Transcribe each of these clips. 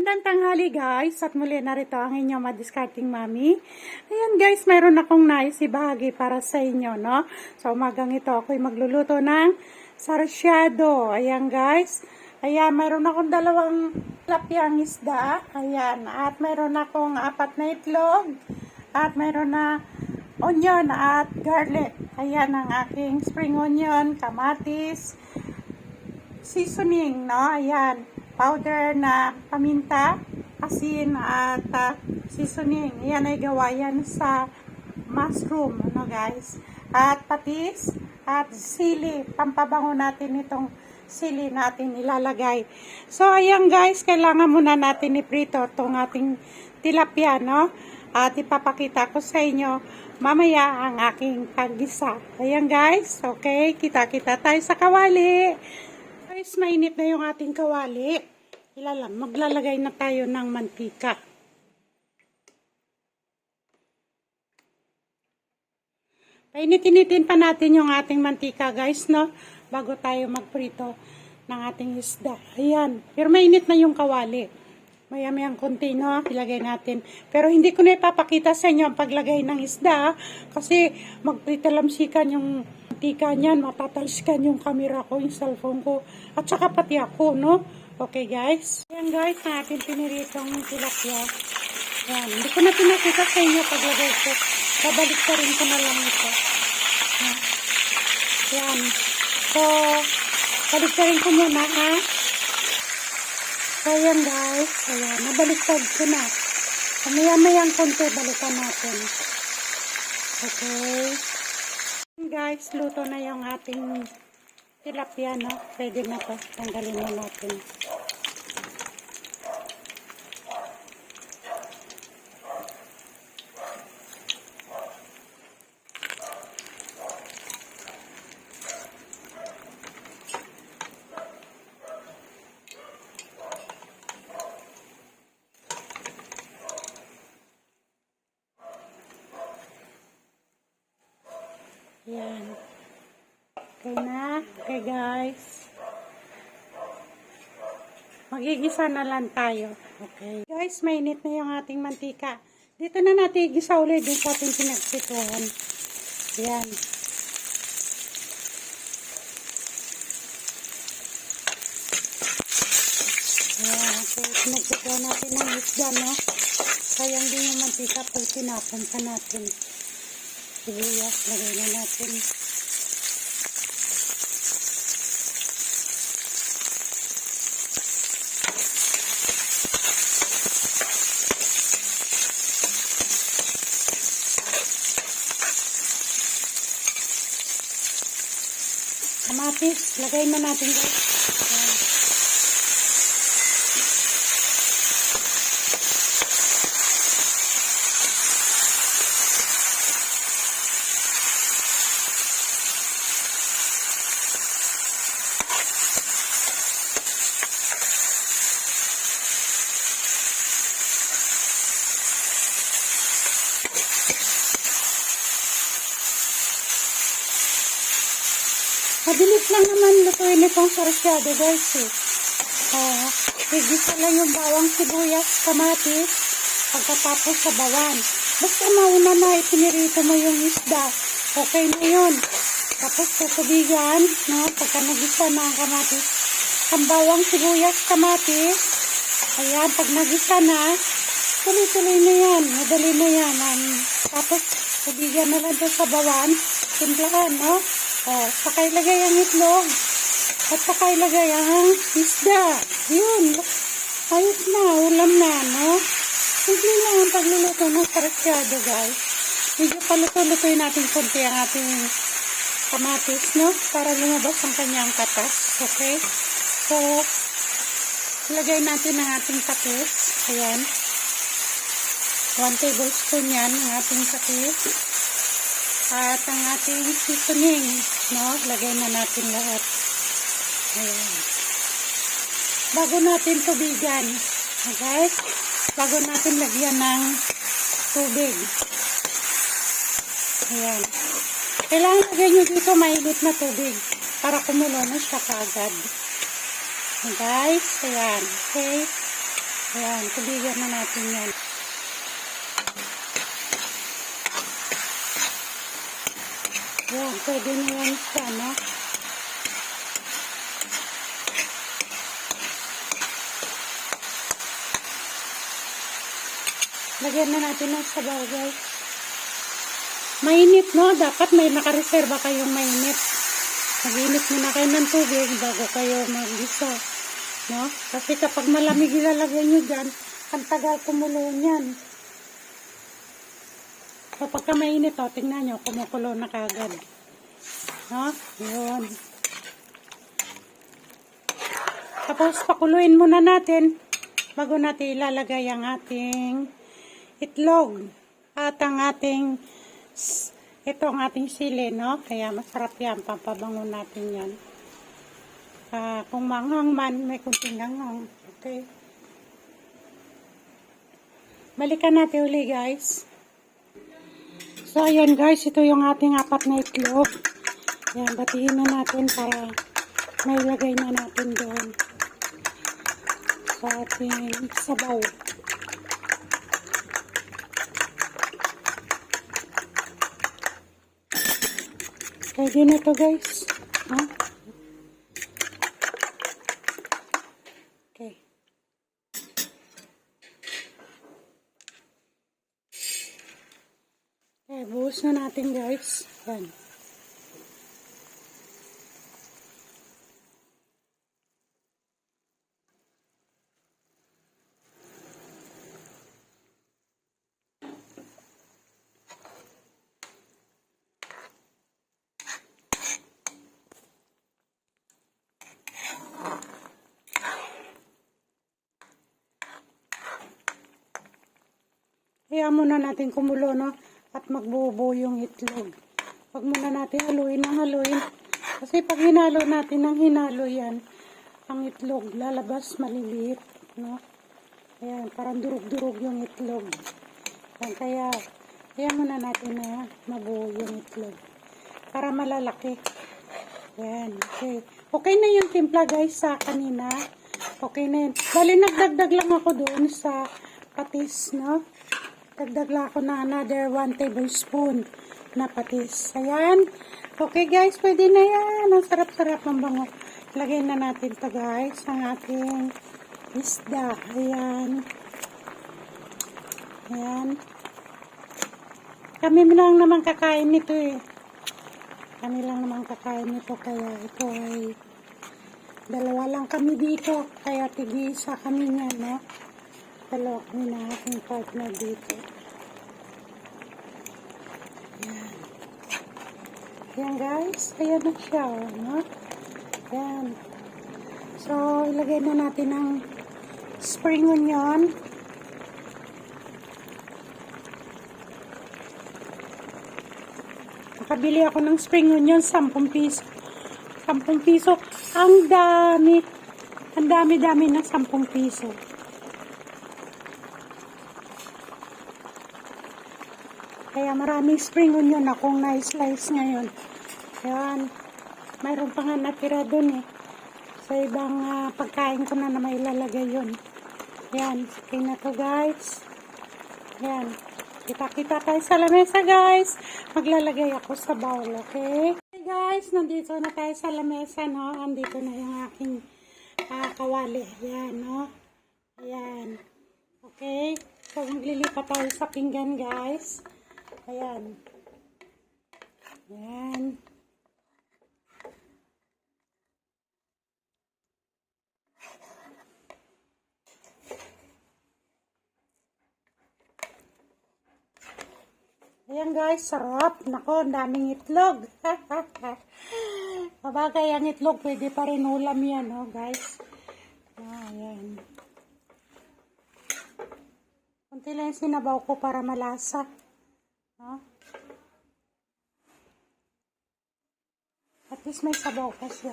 Magandang tanghali guys, at muli narito ang inyong madiscarding mami. Ayan guys, mayroon akong nais ibahagi para sa inyo, no? So umagang ito ako'y magluluto ng sarsyado. Ayan guys, ayan, mayroon akong dalawang tilapiyang isda. Ayan, at mayroon akong 4 na itlog. At mayroon na onion at garlic. Ayan ang aking spring onion, kamatis, seasoning, no? Ayan, powder na paminta, asin at seasoning. Yan ay gawa yan sa mushroom, ano guys. At patis at sili. Pampabango natin itong sili natin ilalagay. So ayan guys, kailangan muna natin iprito itong ating tilapia, no? At ipapakita ko sa inyo mamaya ang aking paggisa. Ayan guys, okay, kita-kita tayo sa kawali. Guys, mainit na yung ating kawali. Maglalagay na tayo ng mantika. Painit-initin pa natin yung ating mantika, guys, no? Bago tayo magprito ng ating isda. Ayan. Pero mainit na yung kawali. Maya-mayang konti, no? Ilagay natin. Pero hindi ko na ipapakita sa inyo ang paglagay ng isda, kasi magpritalamsikan yung mantika niyan, matatalsikan yung camera ko, yung cellphone ko, at saka pati ako, no? Okay guys. Ayan guys, na ating piniritong tilapia. Ayan, hindi ko na pinakita sa inyo paglagay ko. Babalik ka rin ko na lang ito. Ayan. So, balik ka rin ko muna, ha? So, ayan guys. Ayan, nabaliktad ko na. Maya-mayang konti, balikan natin. Okay. Guys, luto na yung ating tilapia, no? Pwede na to. Tanggalin na natin. Yan. Okay na. Okay guys. Magigisa na lang tayo. Okay. Guys, mainit na yung ating mantika. Dito na natin igisa ulit yung sa ating pinagpituhan. Yan. Yan. Okay. Pinagpituhan natin ng isda, no? Sayang din yung mantika pag tinapon pa natin. Sibuyas, lagay na natin. Kamatis, lagay na natin guys. Ayan. Mabilis lang naman lutuin itong sarsyado guys eh. Higisa lang yung bawang sibuyas, kamatis, pagkatapos sa bawan. Basta mauna na ipinirito mo yung isda. Okay na yun. Tapos tutubigan, no? Pagka nagisa na ang kamatis, ang bawang sibuyas, kamatis. Ayan, pag nagisa na, tuloy-tuloy na yan. Madali na yan. Tapos tubigan na lang sa bawan. Simplahan, no? Saka ilagay ang itlog. At saka ilagay ang isda. Yun. Ayos na. Ulam na, no? Simple lang ang pagluluto ng sarsyado, guys. Medyo paluto-lutoy natin konti ang ating kamatis, no? Para lumabas ang kanyang katas. Okay? So, ilagay natin ang ating patis. Ayan. 1 tablespoon yan ang ating patis. At ang ating seasoning, no? Lagay na natin lahat. Ayan. Bago natin tubigan, okay? Bago natin lagyan ng tubig. Ayan. Kailangan lagyan nyo dito mainit na tubig para kumulo na siya kaagad. Guys, ayan. Okay. Ayan, tubigan na natin yan. Ayan, pwede na yan siya, no? Lagyan na natin ng sabaw, guys. Mainit, no? Dapat may nakareserba kayong mainit. Mag-init muna kayo ng tubig bago kayo mag-isa, no? Kasi kapag malamig ilalagay nyo dyan, ang tagal kumulo niyan. So, pagka mainit, o, tingnan nyo, kumukulo na kagad. No? Yun. Tapos, pakuluin muna natin bago natin ilalagay ang ating itlog at ang ating ito ang ating sili, no? Kaya masarap yan, pampabango natin yan. Kung manghang man, may kunting hanghang. Okay. Balikan natin uli, guys. So, ayan guys, ito yung ating 4 na itlog. Ayan, batiin na natin para may lagay na natin doon sa ating sabaw. Pwede na to guys. Huh? Okay. Okay, buhos na natin guys. Yan. Kaya muna natin kumulo, no? At magbubo yung itlog. Huwag muna natin haluin ng haluin. Kasi pag hinalo natin ng hinalo yan, ang itlog lalabas maliliit, no? Ayan, parang durug-durug yung itlog. Ayan, kaya muna natin na mabuo yung itlog. Para malalaki. Ayan, okay. Okay na yung timpla guys sa kanina. Okay na yun. Bali, nagdagdag lang ako doon sa patis, no? Dagdag lang ako na another 1 tablespoon na patis. Ayan. Okay guys, pwede na yan. Ang sarap-sarap ng bango. Lagay na natin to guys, ang ating isda. Ayan. Ayan. Kami lang naman kakain nito eh. Kami lang naman kakain nito. Kaya ito ay dalawa lang kami dito. Kaya tig-isa kami niya, no? Dalawa kami na aking partner dito. Ayan. Ayan guys. Ayan na siya. No? Ayan. So, ilagay na natin ang spring onion. Nakabili ako ng spring onion, 10 piso. 10 piso. Ang dami. Ang dami-dami ng 10 piso. Kaya maraming spring onion akong na-slice ngayon. Ayan. Mayroon pa nga natira dun eh. Sa ibang pagkain ko na may ilalagay yun. Ayan. Okay na to guys. Ayan. Kita-kita tayo sa lamesa guys. Maglalagay ako sa bowl. Okay? Okay guys. Nandito na tayo sa lamesa, no? Andito na yung aking kawali. Ayan, no? Ayan. Okay? So, maglilipat tayo sa pinggan guys. Ayan. Ayan. Ayan guys, sarap. Nako, ang daming itlog. Babagay ang itlog, pwede pa rin ulam yan, oh guys. Ayan. Kunti lang yung sinabaw ko para malasa. No? At least may sabaw pa siya.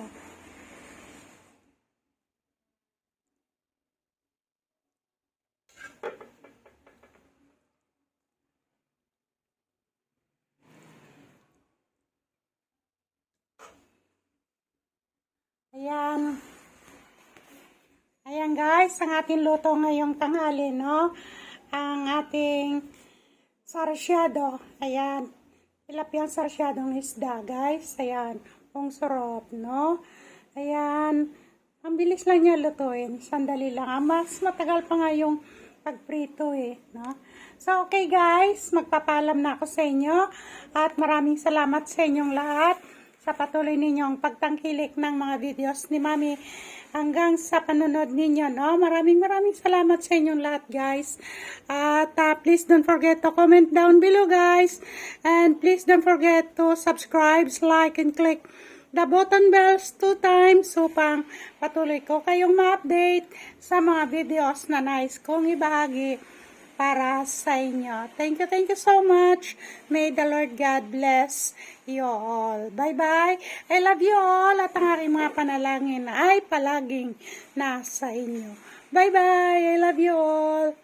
Ayan. Ayan Ayan guys, ang ating luto ngayong tanghali, no? Ang ating sarsyado. Ayan. Tilapiyang sarsyadong isda, guys. Ayan. Ang sarap, no? Ayan. Ang bilis lang niya lutuin. Sandali lang. Mas matagal pa nga yung pagprito no? So, okay guys. Magpapalam na ako sa inyo. At maraming salamat sa inyong lahat sa patuloy ninyong pagtangkilik ng mga videos ni Mami hanggang sa panonood ninyo, no? Maraming salamat sa inyong lahat, guys. At please don't forget to comment down below, guys. And please don't forget to subscribe, like, and click the button bells 2 times upang patuloy ko kayong ma-update sa mga videos na nais kong ibahagi para sa inyo. Thank you so much. May the Lord God bless you all. Bye-bye. I love you all at ang aking mga panalangin ay palaging nasa inyo. Bye-bye. I love you all.